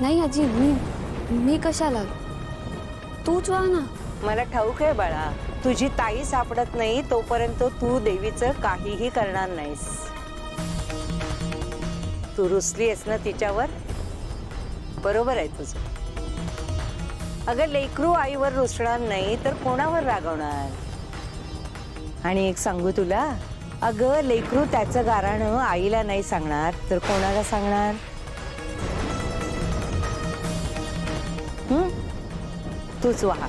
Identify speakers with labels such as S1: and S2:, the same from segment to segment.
S1: नाही आजी, मी कशाला? तूच वा ना.
S2: मला ठाऊक आहे बाळा, तुझी ताई सापडत नाही तोपर्यंत तू देवीचं काहीही करणार नाहीस. तू रुसली आहेस ना तिच्यावर? बरोबर आहे तुझं. अगं लेकरू आईवर रुसणार नाही तर कोणावर रागवणार? आणि एक सांगू तुला, अगं लेकरू त्याचं गाऱ्हाणं आईला नाही सांगणार तर कोणाला सांगणार? तूच वाहा.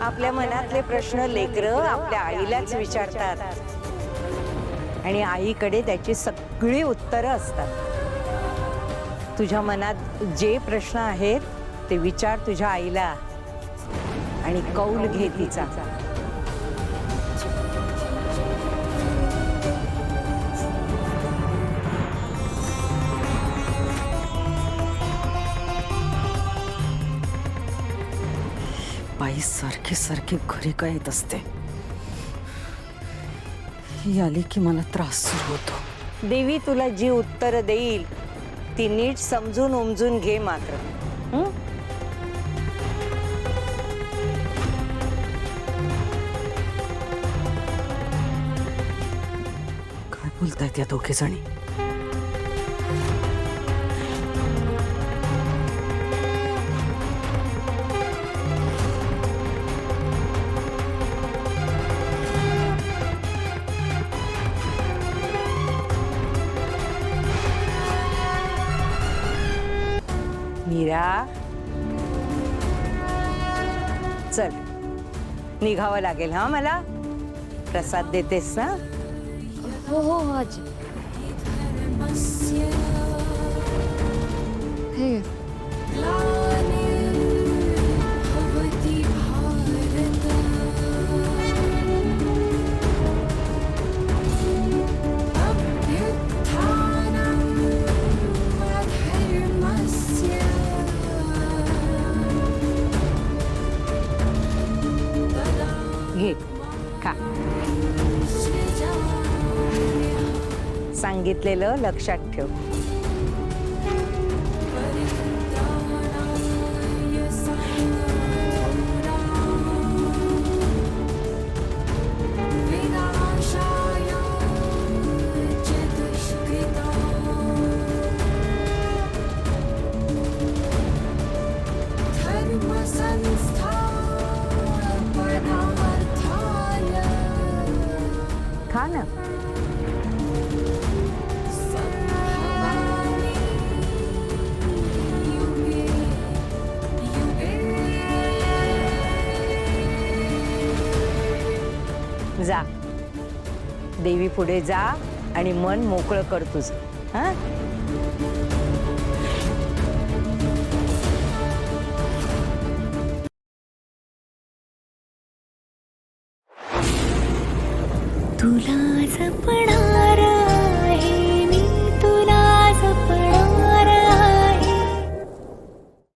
S2: आपल्या मनातले प्रश्न लेकरं आपल्या आईलाच विचारतात आणि आईकडे त्याची सगळी उत्तरं असतात. तुझ्या मनात जे प्रश्न आहेत ते विचार तुझ्या आईला आणि कौल घे तिचा.
S3: बाई सारखी सारखी घरी काय येत असते. ही आली की मला त्रास सुरू होतो.
S2: देवी तुला जी उत्तर देईल ती नीट समजून उमजून घे मात्र.
S3: काय बोलतायत या दोघे जणी?
S2: मीरा, चल निघावं लागेल. हा, मला प्रसाद देतेस ना?
S1: हो हो आजी. हे
S2: घे, खा. सांगितलेलं लक्षात ठेव. खा ना. जा, देवी पुढे जा आणि मन मोकळं कर तुझं. हा,
S4: तुला जपणा